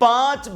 5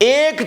1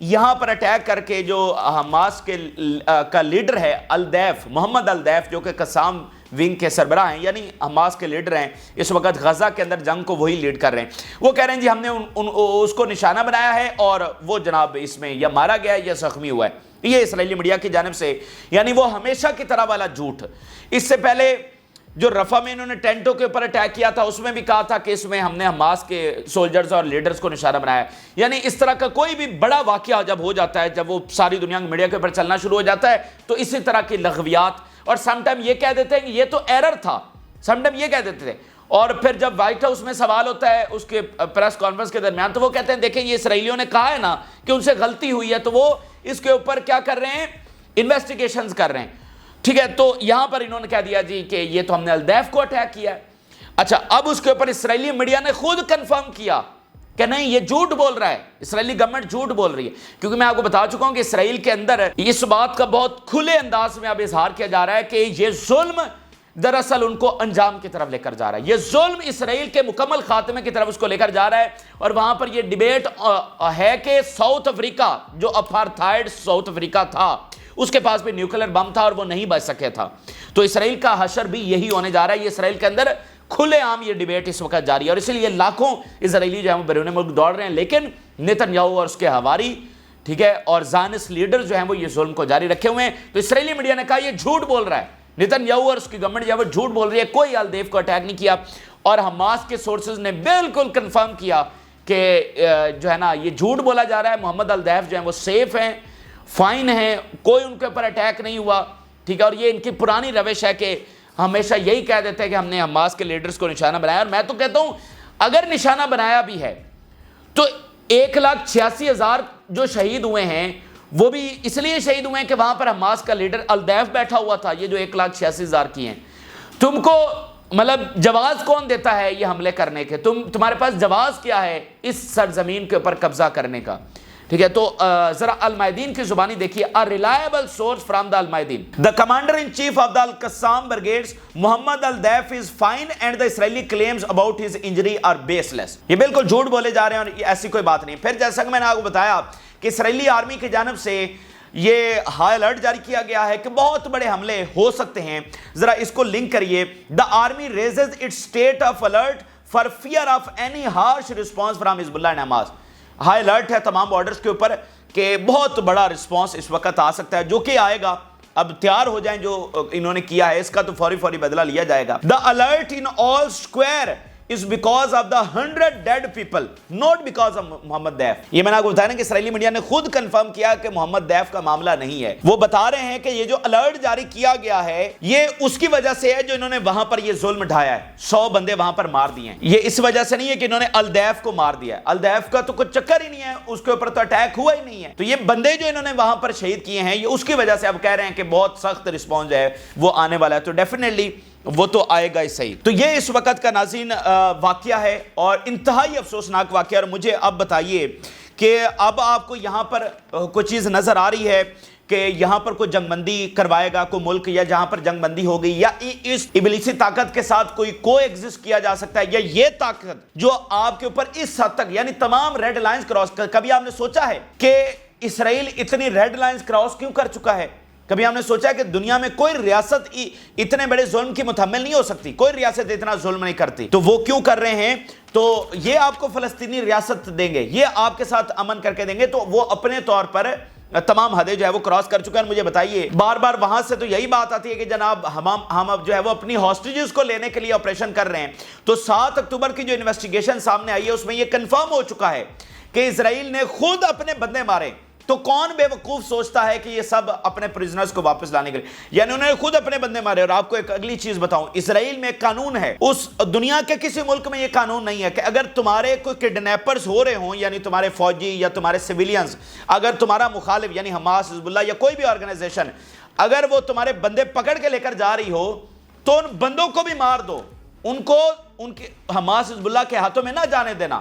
یہاں پر اٹیک کر کے جو حماس کے کا لیڈر ہے الدیف، محمد الدیف، جو کہ قسام ونگ کے سربراہ ہیں، یعنی حماس کے لیڈر ہیں، اس وقت غزہ کے اندر جنگ کو وہی لیڈ کر رہے ہیں، وہ کہہ رہے ہیں جی ہم نے اس کو نشانہ بنایا ہے اور وہ جناب اس میں یا مارا گیا ہے یا زخمی ہوا ہے۔ یہ اسرائیلی میڈیا کی جانب سے، یعنی وہ ہمیشہ کی طرح والا جھوٹ۔ اس سے پہلے جو رفح میں انہوں نے ٹینٹوں کے اوپر اٹیک کیا تھا، اس میں بھی کہا تھا کہ اس میں ہم نے حماس کے سولجرز اور لیڈرز کو نشانہ بنایا ہے۔ یعنی اس طرح کا کوئی بھی بڑا واقعہ جب ہو جاتا ہے، جب وہ ساری دنیا کی میڈیا کے اوپر چلنا شروع ہو جاتا ہے، تو اسی طرح کی لغویات، اور سم ٹائم یہ کہہ دیتے ہیں کہ یہ تو ایرر تھا، سم ٹائم یہ کہہ دیتے تھے، اور پھر جب وائٹ ہاؤس میں سوال ہوتا ہے اس کے پریس کانفرنس کے درمیان، تو وہ کہتے ہیں دیکھیں یہ اسرائیلیوں نے کہا ہے نا کہ ان سے غلطی ہوئی ہے، تو وہ اس کے اوپر کیا کر رہے ہیں، انویسٹیگیشنز کر رہے ہیں، ٹھیک ہے۔ تو یہاں پر انہوں نے کہہ دیا جی کہ یہ تو ہم نے الدیف کو اٹیک کیا ہے۔ اچھا، اب اس کے اوپر اسرائیلی میڈیا نے خود کنفرم کیا کہ نہیں، یہ جھوٹ بول رہا ہے، اسرائیلی گورنمنٹ جھوٹ بول رہی ہے، کیونکہ میں آپ کو بتا چکا ہوں کہ اسرائیل کے اندر اس بات کا بہت کھلے انداز میں اب اظہار کیا جا رہا ہے کہ یہ ظلم دراصل ان کو انجام کی طرف لے کر جا رہا ہے، یہ ظلم اسرائیل کے مکمل خاتمے کی طرف اس کو لے کر جا رہا ہے۔ اور وہاں پر یہ ڈیبیٹ ہے کہ ساؤتھ افریقہ، جو اپارتھائڈ ساؤتھ افریقہ تھا، اس کے پاس بھی نیوکلیر بم تھا اور وہ نہیں بچ سکے تھا، تو اسرائیل کا حشر بھی یہی ہونے جا رہا ہے۔ یہ اسرائیل کے اندر کھلے عام یہ ڈیبیٹ اس وقت جاری ہے، اور اسی لیے لاکھوں اسرائیلی جو ہیں وہ بیرون ملک دوڑ رہے ہیں، لیکن نیتن یاہو اور اس کے حواری، ٹھیک ہے، اور زائنسٹ لیڈر جو ہیں وہ یہ ظلم کو جاری رکھے ہوئے ہیں۔ تو اسرائیلی میڈیا نے کہا یہ جھوٹ بول رہا ہے، نیتن یاہو اور اس کی گورنمنٹ جو ہے وہ جھوٹ بول رہی ہے، کوئی الدیف کو اٹیک نہیں کیا۔ اور حماس کے سورسز نے بالکل کنفرم کیا کہ جو ہے نا یہ جھوٹ بولا جا رہا ہے، محمد الدیف جو ہیں وہ سیف ہیں، فائن ہیں، کوئی ان کے اوپر اٹیک نہیں ہوا، ٹھیک ہے۔ اور یہ ان کی پرانی روش ہے کہ ہمیشہ یہی کہہ دیتے ہیں کہ ہم نے حماس کے لیڈرز کو نشانہ بنایا، اور میں تو کہتا ہوں اگر نشانہ بنایا بھی ہے تو 1,86,000 جو شہید ہوئے ہیں وہ بھی اس لیے شہید ہوئے ہیں کہ وہاں پر حماس کا لیڈر الدیف بیٹھا ہوا تھا۔ یہ جو 1,86,000 کی ہیں، تم کو مطلب جواز کون دیتا ہے یہ حملے کرنے کے؟ تمہارے پاس جواز کیا ہے اس سرزمین کے اوپر قبضہ کرنے کا؟ ٹھیک ہے، تو ذرا المیدین کی زبانی دیکھیے، a reliable source from the المیدین. The commander in chief of the Al-Qassam brigades, Muhammad al-Daif is fine and the Israeli claims about his injury are baseless. یہ بالکل جھوٹ بولے جا رہے ہیں اور ایسی کوئی بات نہیں۔ پھر جیسا کہ میں نے آپ کو بتایا کہ اسرائیلی آرمی کی جانب سے یہ ہائی الرٹ جاری کیا گیا ہے کہ بہت بڑے حملے ہو سکتے ہیں۔ ذرا اس کو لنک کریے، the army raises its state of alert for fear of any harsh response from Hezbollah and Hamas. High alert ہے تمام بارڈرز کے اوپر کہ بہت بڑا رسپانس اس وقت آ سکتا ہے، جو کہ آئے گا۔ اب تیار ہو جائیں، جو انہوں نے کیا ہے اس کا تو فوری بدلہ لیا جائے گا۔ The alert in all square is because of the 100 dead people, not because of محمد دیف۔ یہ میں نے آپ کو بتایا نا کہ اسرائیلی میڈیا نے خود کنفرم کیا کہ محمد دیف کا معاملہ نہیں ہے۔ وہ بتا رہے ہیں کہ یہ جو الرٹ جاری کیا گیا ہے یہ اس کی وجہ سے ہے جو انہوں نے وہاں پر یہ ظلم ڈھایا ہے، 100 بندے وہاں پر مار دیے ہیں۔ یہ اس وجہ سے نہیں ہے کہ انہوں نے الدیف کو مار دیا ہے، الدیف کا تو کچھ چکر ہی نہیں ہے، اس کے اوپر تو اٹیک ہوا ہی نہیں ہے۔ تو یہ بندے جو انہوں نے وہاں پر شہید کیے ہیں، یہ اس کی وجہ سے اب کہہ رہے ہیں کہ بہت سخت رسپانس ہے وہ آنے والا ہے۔ تو ڈیفینیٹلی وہ تو آئے گا ہی صحیح۔ تو یہ اس وقت کا ناظرین واقعہ ہے اور انتہائی افسوسناک واقعہ۔ اور مجھے اب بتائیے کہ اب آپ کو یہاں پر کوئی چیز نظر آ رہی ہے کہ یہاں پر کوئی جنگ بندی کروائے گا کوئی ملک، یا جہاں پر جنگ بندی ہو گئی، یا اس ابلیسی طاقت کے ساتھ کو ایگزسٹ کیا جا سکتا ہے، یا یہ طاقت جو آپ کے اوپر اس حد تک یعنی تمام ریڈ لائنز کراس کبھی آپ نے سوچا ہے کہ اسرائیل اتنی ریڈ لائنز کراس کیوں کر چکا ہے؟ کبھی ہم نے سوچا کہ دنیا میں کوئی ریاست اتنے بڑے ظلم کی متحمل نہیں ہو سکتی، کوئی ریاست اتنا ظلم نہیں کرتی، تو وہ کیوں کر رہے ہیں؟ تو یہ آپ کو فلسطینی ریاست دیں گے، یہ آپ کے ساتھ امن کر کے دیں گے، تو وہ اپنے طور پر تمام حدیں جو ہے وہ کراس کر چکے ہیں۔ مجھے بتائیے، بار بار وہاں سے تو یہی بات آتی ہے کہ جناب ہم اب جو ہے وہ اپنی ہاسٹیجز کو لینے کے لیے آپریشن کر رہے ہیں۔ تو 7 اکتوبر کی جو انویسٹیگیشن سامنے آئی ہے اس میں یہ کنفرم ہو چکا ہے کہ اسرائیل نے خود اپنے بندے مارے۔ تو کون بے وقوف سوچتا ہے کہ یہ سب اپنے پریزنرز کو واپس لانے کے لیے، یعنی انہوں نے خود اپنے بندے مارے۔ اور آپ کو ایک اگلی چیز بتاؤں، اسرائیل میں ایک قانون ہے، اس دنیا کے کسی ملک میں یہ قانون نہیں ہے کہ اگر تمہارے کوئی کڈنیپرز ہو رہے ہوں، یعنی تمہارے فوجی یا تمہارے سیویلینز، اگر تمہارا مخالف یعنی حماس، حزب اللہ یا کوئی بھی آرگنائزیشن، اگر وہ تمہارے بندے پکڑ کے لے کر جا رہی ہو تو ان بندوں کو بھی مار دو، ان کو ان کے حماس حزب اللہ کے ہاتھوں میں نہ جانے دینا،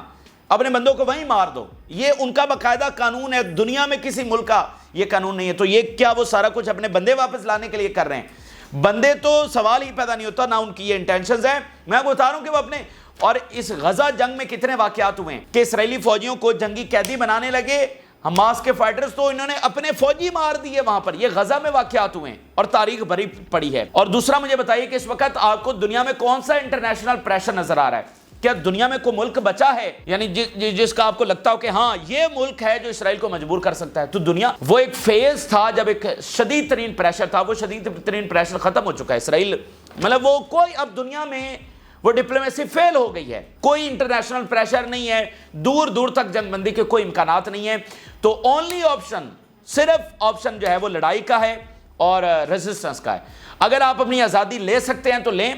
اپنے بندوں کو وہیں مار دو۔ یہ ان کا باقاعدہ قانون ہے، دنیا میں کسی ملک کا یہ قانون نہیں ہے۔ تو یہ کیا وہ سارا کچھ اپنے بندے واپس لانے کے لیے کر رہے ہیں؟ بندے تو سوال ہی پیدا نہیں ہوتا، نہ ان کی یہ انٹینشنز ہیں۔ میں بتا رہا ہوں کہ وہ اپنے، اور اس غزہ جنگ میں کتنے واقعات ہوئے ہیں کہ اسرائیلی فوجیوں کو جنگی قیدی بنانے لگے، حماس کے فائٹرز تو انہوں نے اپنے فوجی مار دیے وہاں پر. یہ غزہ میں واقعات ہوئے ہیں اور تاریخ بھری پڑی ہے. اور دوسرا مجھے بتائیے کہ اس وقت آپ کو دنیا میں کون سا انٹرنیشنل پریشر نظر آ رہا ہے؟ کیا دنیا میں کوئی ملک بچا ہے یعنی جس کا آپ کو لگتا ہو کہ ہاں یہ ملک ہے جو اسرائیل کو مجبور کر سکتا ہے؟ تو دنیا وہ ایک فیز تھا جب ایک شدید ترین پریشر تھا, وہ شدید ترین پریشر ختم ہو چکا ہے. اسرائیل مطلب وہ کوئی اب دنیا میں وہ ڈپلومیسی فیل ہو گئی ہے, کوئی انٹرنیشنل پریشر نہیں ہے, دور دور تک جنگ بندی کے کوئی امکانات نہیں ہیں. تو اونلی آپشن, صرف آپشن جو ہے وہ لڑائی کا ہے اور ریزسٹنس کا ہے. اگر آپ اپنی آزادی لے سکتے ہیں تو لیں.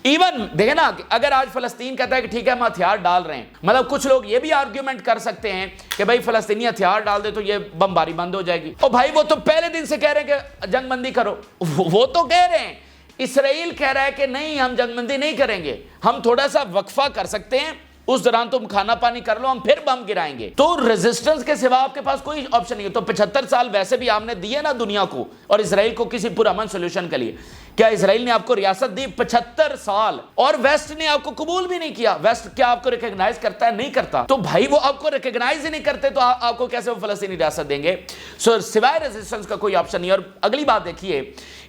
ایون دیکھیں نا, اگر آج فلسطین کہتا ہے کہ ٹھیک ہے ہم ہتھیار ڈال رہے ہیں, مطلب کچھ لوگ یہ بھی آرگیومنٹ کر سکتے ہیں کہ بھائی فلسطینی ہتھیار ڈال دے تو یہ بمباری بند ہو جائے گی. اور بھائی وہ تو پہلے دن سے کہہ رہے ہیں کہ جنگ بندی کرو, وہ تو کہہ رہے ہیں. اسرائیل کہہ رہا ہے کہ نہیں ہم جنگ بندی نہیں کریں گے, ہم تھوڑا سا وقفہ کر سکتے ہیں, اس دوران تم کھانا پانی کر لو, ہم پھر بم گرائیں گے. تو ریزسٹنس کے سوا آپ کے پاس کوئی آپشن نہیں ہے. تو 75 سال ویسے بھی آپ نے دیے نا دنیا کو اور اسرائیل کو کسی پرامن سولوشن کے لیے. کیا اسرائیل نے آپ کو ریاست دی 75 سال اور ویسٹ نے آپ کو قبول بھی نہیں کیا؟ ویسٹ کیا آپ کو ریکگنائز کرتا ہے؟ نہیں کرتا. تو بھائی وہ آپ کو ریکگنائز ہی نہیں کرتے تو آپ کو کیسے وہ فلسطینی ریاست دیں گے؟ سو سوائے ریزسٹنس کا کوئی آپشن نہیں. اور اگلی بات دیکھیے,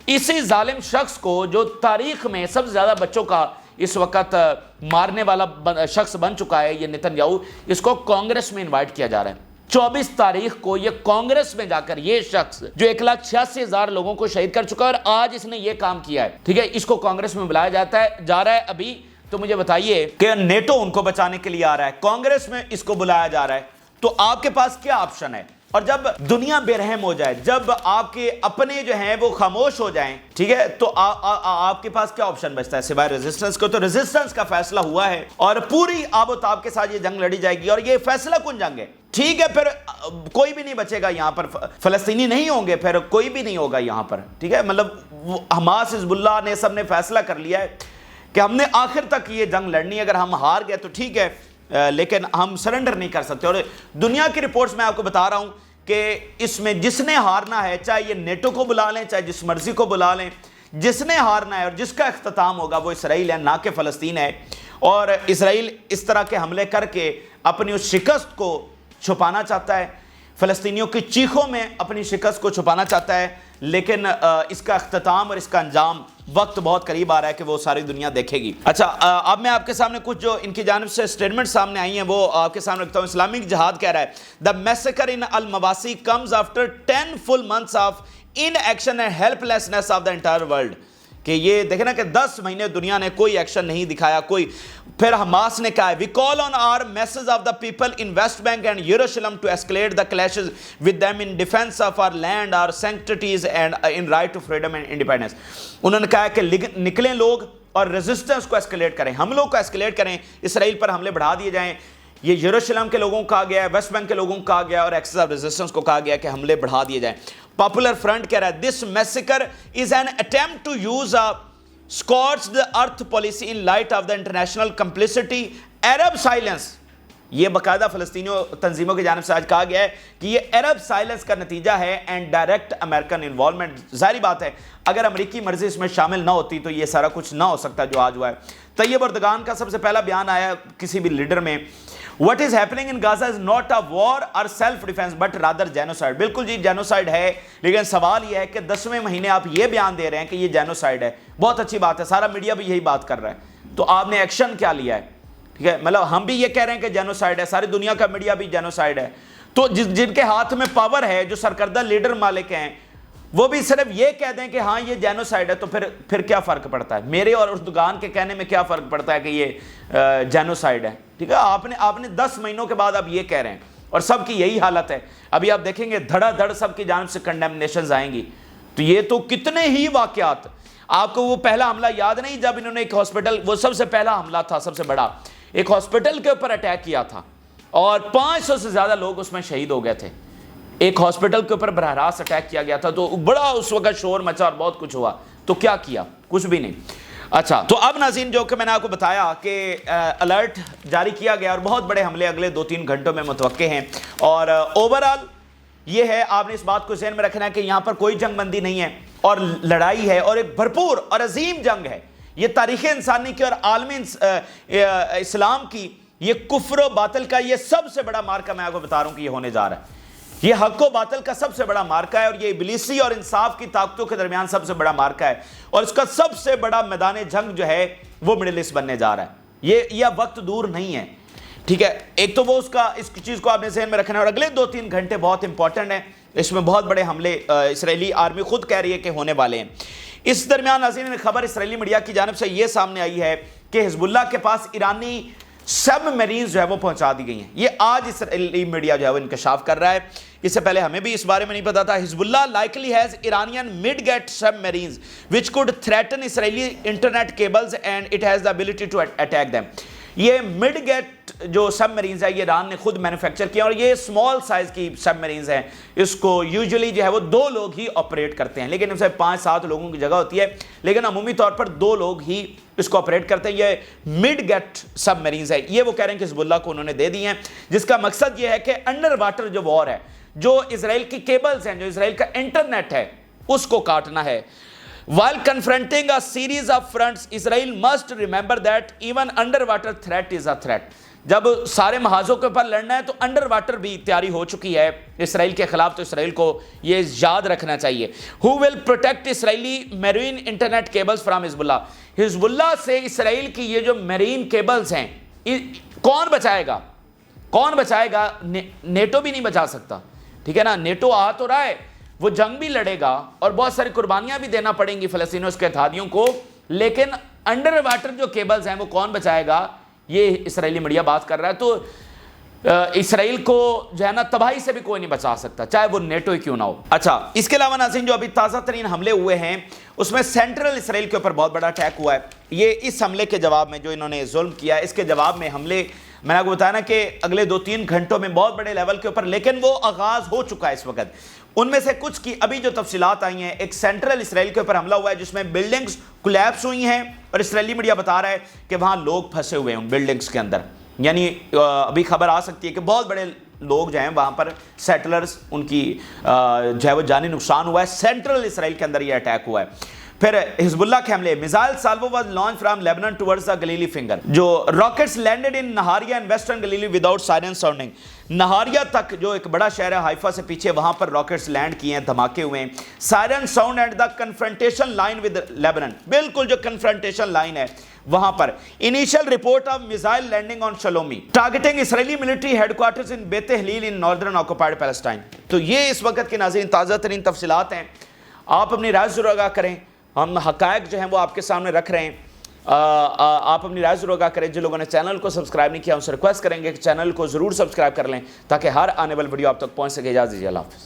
اسی ظالم شخص کو جو تاریخ میں سب سے زیادہ بچوں کا اس وقت مارنے والا شخص بن چکا ہے, یہ نیتن یاہو, اس کو کانگریس میں انوائٹ کیا جا رہا ہے. 24 تاریخ کو یہ کانگریس میں جا کر, یہ شخص جو 1,86,000 لوگوں کو شہید کر چکا ہے اور آج اس نے یہ کام کیا ہے, ٹھیک ہے, اس کو کانگریس میں بلایا جا رہا ہے ابھی. تو مجھے بتائیے کہ نیٹو ان کو بچانے کے لیے آ رہا ہے, کانگریس میں اس کو بلایا جا رہا ہے, تو آپ کے پاس کیا آپشن ہے؟ اور جب دنیا بے رحم ہو جائے, جب آپ کے اپنے جو ہیں وہ خاموش ہو جائیں, ٹھیک ہے, تو آپ کے پاس کیا آپشن بچتا ہے سوائے ریزسٹنس کو؟ تو ریزسٹنس کا فیصلہ ہوا ہے اور پوری آب و تاب کے ساتھ یہ جنگ لڑی جائے گی. اور یہ فیصلہ کن جنگ ہے, ٹھیک ہے, پھر کوئی بھی نہیں بچے گا یہاں پر, فلسطینی نہیں ہوں گے, پھر کوئی بھی نہیں ہوگا یہاں پر, ٹھیک ہے. مطلب حماس, حزب اللہ نے سب نے فیصلہ کر لیا ہے کہ ہم نے آخر تک یہ جنگ لڑنی ہے. اگر ہم ہار گئے تو ٹھیک ہے, لیکن ہم سرنڈر نہیں کر سکتے. اور دنیا کی رپورٹس میں آپ کو بتا رہا ہوں کہ اس میں جس نے ہارنا ہے, چاہے یہ نیٹو کو بلا لیں, چاہے جس مرضی کو بلا لیں, جس نے ہارنا ہے اور جس کا اختتام ہوگا وہ اسرائیل ہے, نہ کہ فلسطین ہے. اور اسرائیل اس طرح کے حملے کر کے اپنی اس شکست کو چھپانا چاہتا ہے, فلسطینیوں کی چیخوں میں اپنی شکست کو چھپانا چاہتا ہے, لیکن اس کا اختتام اور اس کا انجام وقت بہت قریب آ رہا ہے کہ وہ ساری دنیا دیکھے گی. اچھا, اب میں آپ کے سامنے کچھ جو ان کی جانب سے سٹیٹمنٹ سامنے آئی ہیں وہ آپ کے سامنے رکھتا ہوں. اسلامک جہاد کہہ رہا ہے The massacre in al-Mawasi comes after 10 full months of inaction and helplessness of the entire world. کہ یہ دیکھیں نا کہ 10 مہینے دنیا نے کوئی ایکشن نہیں دکھایا, کوئی. پھر حماس نے کہا ہے We call on our masses of the people in West Bank and Jerusalem to escalate the clashes with them in defense of our land, our sanctities and in right to freedom and independence. انہوں نے کہا ہے کہ نکلیں لوگ اور resistance کو اسکیلیٹ کریں, حملوں کو اسکیلیٹ کریں, اسرائیل پر حملے بڑھا دیے جائیں. یہ یروشلم کے لوگوں کو کہا گیا ہے, ویسٹ بینک کے لوگوں کو کہا گیا اور ایکسس آف ریزسٹنس کو کہا گیا کہ حملے بڑھا دیے جائیں. پاپولر فرنٹ کہہ رہا ہے This massacre is an attempt to use a scorched earth policy in light of the international complicity. Arab silence, یہ باقاعدہ فلسطینیوں تنظیموں کی جانب سے آج کہا گیا ہے کہ یہ عرب سائلنس کا نتیجہ ہے اینڈ ڈائریکٹ امریکن انوالومنٹ. ظاہری بات ہے اگر امریکی مرضی اس میں شامل نہ ہوتی تو یہ سارا کچھ نہ ہو سکتا جو آج ہوا ہے. طیب اردگان کا سب سے پہلا بیان آیا کسی بھی لیڈر میں, What is happening in Gaza is not a war or self-defense but rather genocide. بالکل جی جینوسائڈ ہے, لیکن سوال یہ ہے کہ 10ویں مہینے آپ یہ بیان دے رہے ہیں کہ یہ جینوسائڈ ہے. بہت اچھی بات ہے, سارا میڈیا بھی یہی بات کر رہا ہے, تو آپ نے ایکشن کیا لیا ہے؟ ٹھیک ہے, مطلب ہم بھی یہ کہہ رہے ہیں کہ جینوسائڈ ہے, ساری دنیا کا میڈیا بھی جینوسائڈ ہے. تو جن کے ہاتھ میں پاور ہے, جو سرکردہ لیڈر مالک ہیں, وہ بھی صرف یہ کہہ دیں کہ ہاں یہ جینوسائڈ ہے, تو پھر کیا فرق پڑتا ہے؟ میرے اور اردگان کے کہنے میں کیا فرق پڑتا ہے کہ یہ جینوسائڈ ہے؟ ٹھیک ہے, آپ نے 10 مہینوں کے بعد آپ یہ کہہ رہے ہیں اور سب کی یہی حالت ہے. ابھی آپ دیکھیں گے دھڑا دھڑ سب کی جانب سے کنڈیمنیشنز آئیں گی. تو یہ تو کتنے ہی واقعات, آپ کو وہ پہلا حملہ یاد نہیں جب انہوں نے ایک ہاسپٹل, وہ سب سے پہلا حملہ تھا سب سے بڑا, ایک ہاسپٹل کے اوپر اٹیک کیا تھا اور 500 سے زیادہ لوگ اس میں شہید ہو گئے تھے. ایک ہاسپٹل کے اوپر براہ راست اٹیک کیا گیا تھا, تو بڑا اس وقت شور مچا اور بہت کچھ ہوا. تو کیا کیا؟ کچھ بھی نہیں. اچھا, تو اب ناظرین جو کہ میں نے آپ کو بتایا کہ الرٹ جاری کیا گیا اور بہت بڑے حملے اگلے 2-3 گھنٹوں میں متوقع ہیں. اور اوورآل یہ ہے, آپ نے اس بات کو ذہن میں رکھنا ہے کہ یہاں پر کوئی جنگ بندی نہیں ہے اور لڑائی ہے, اور ایک بھرپور اور عظیم جنگ ہے. یہ تاریخ انسانی کی اور عالمی اسلام کی یہ کفر و باطل کا یہ سب سے بڑا مارکا میں آپ کو بتا رہا ہوں کہ یہ ہونے جا رہا ہے. یہ حق و باطل کا سب سے بڑا مارکا ہے اور یہ ابلیسی اور انصاف کی طاقتوں کے درمیان سب سے بڑا مارکا ہے اور اس کا سب سے بڑا میدان جنگ جو ہے وہ مڈل ایسٹ بننے جا رہا ہے. یہ وقت دور نہیں ہے. ٹھیک ہے, ایک تو وہ اس چیز کو آپ نے ذہن میں رکھنا ہے اور اگلے 2-3 گھنٹے بہت امپورٹنٹ ہیں. اس میں بہت بڑے حملے اسرائیلی آرمی خود کہہ رہی ہے کہ ہونے والے ہیں. اس درمیان ناظرین خبر اسرائیلی میڈیا کی جانب سے یہ سامنے آئی ہے کہ حزب اللہ کے پاس ایرانی سب میرینز جو ہے وہ پہنچا دی گئی ہیں. یہ آج اسرائیلی میڈیا جو ہے وہ انکشاف کر رہا ہے. اس سے پہلے ہمیں بھی اس بارے میں نہیں پتا تھا. حزب اللہ likely has Iranian mid-get submarines which could threaten Israeli internet cables and it has the ability to attack them. یہ مڈ گیٹ جو سب میرینز ہے یہ ایران نے خود مینوفیکچر کیا اور یہ اسمال سائز کی سب میرینز ہیں. اس کو یوزلی جو ہے وہ 2 لوگ ہی آپریٹ کرتے ہیں, لیکن اس سے 5-7 لوگوں کی جگہ ہوتی ہے, لیکن عمومی طور پر 2 لوگ ہی اس کو آپریٹ کرتے ہیں. یہ مڈ گیٹ سب میرینز ہے, یہ وہ کہہ رہے ہیں کہ حزب اللہ کو انہوں نے دے دی ہیں, جس کا مقصد یہ ہے کہ انڈر واٹر جو وار ہے, جو اسرائیل کی کیبلز ہیں, جو اسرائیل کا انٹرنیٹ ہے, اس کو کاٹنا ہے. While confronting a series of fronts, Israel must remember that even underwater threat is a threat. جب سارے محاذوں کے اوپر لڑنا ہے تو انڈر واٹر بھی تیاری ہو چکی ہے اسرائیل کے خلاف, تو اسرائیل کو یہ یاد رکھنا چاہیے. Who will protect Israeli marine internet cables from حزب اللہ؟ حزب اللہ سے اسرائیل کی یہ جو میرین کیبلز ہیں کون بچائے گا؟ کون بچائے گا؟ نیٹو بھی نہیں بچا سکتا. ٹھیک ہے نا, نیٹو آ تو رہا ہے, وہ جنگ بھی لڑے گا اور بہت ساری قربانیاں بھی دینا پڑیں گی فلسطینیوں کے اتحادیوں کو, لیکن انڈر واٹر جو کیبلز ہیں وہ کون بچائے گا؟ یہ اسرائیلی میڈیا بات کر رہا ہے. تو اسرائیل کو جو ہے نا تباہی سے بھی کوئی نہیں بچا سکتا, چاہے وہ نیٹو ہی کیوں نہ ہو. اچھا, اس کے علاوہ ناظرین جو ابھی تازہ ترین حملے ہوئے ہیں اس میں سینٹرل اسرائیل کے اوپر بہت بڑا اٹیک ہوا ہے. یہ اس حملے کے جواب میں جو انہوں نے ظلم کیا, اس کے جواب میں حملے میں نے آپ کو بتایا نا کہ اگلے 2-3 گھنٹوں میں بہت بڑے لیول کے اوپر, لیکن وہ آغاز ہو چکا ہے اس وقت. ان میں سے کچھ کی ابھی جو تفصیلات آئی ہیں, ایک سینٹرل اسرائیل کے اوپر حملہ ہوا ہے جس میں بلڈنگز کولیپس ہوئی ہیں اور اسرائیلی میڈیا بتا رہا ہے کہ وہاں لوگ پھنسے ہوئے ہیں ان بلڈنگز کے اندر. یعنی ابھی خبر آ سکتی ہے کہ بہت بڑے لوگ جو ہیں وہاں پر سیٹلرز, ان کی جو ہے وہ جانی نقصان ہوا ہے. سینٹرل اسرائیل کے اندر یہ اٹیک ہوا ہے. پھر حزب اللہ کے حملے, missile salvo was launch from Lebanon towards the Galilee finger. جو rockets landed in Nahariya in western Galilee without siren sounding. Nahariya تک جو ایک بڑا شہر ہے حائفہ سے پیچھے, وہاں پر راکٹس لینڈ کیے ہیں, دھماکے ہوئے ہیں. Siren sound and the confrontation line with Lebanon, بالکل جو کنفرنٹیشن لائن ہے وہاں پر. Initial report of missile landing on Shlomi targeting Israeli military headquarters in Beit Hillel in northern occupied Palestine. تو یہ اس وقت کے ناظرین تازہ ترین تفصیلات ہیں. آپ اپنی رائے ضرور آگاہ کریں, ہم حقائق جو ہیں وہ آپ کے سامنے رکھ رہے ہیں. آپ اپنی رائے ضرور آگاہ کریں. جن لوگوں نے چینل کو سبسکرائب نہیں کیا ان سے ریکویسٹ کریں گے کہ چینل کو ضرور سبسکرائب کر لیں تاکہ ہر آنے والی ویڈیو آپ تک پہنچ سکے. اجازت دیجیے, اللہ حافظ.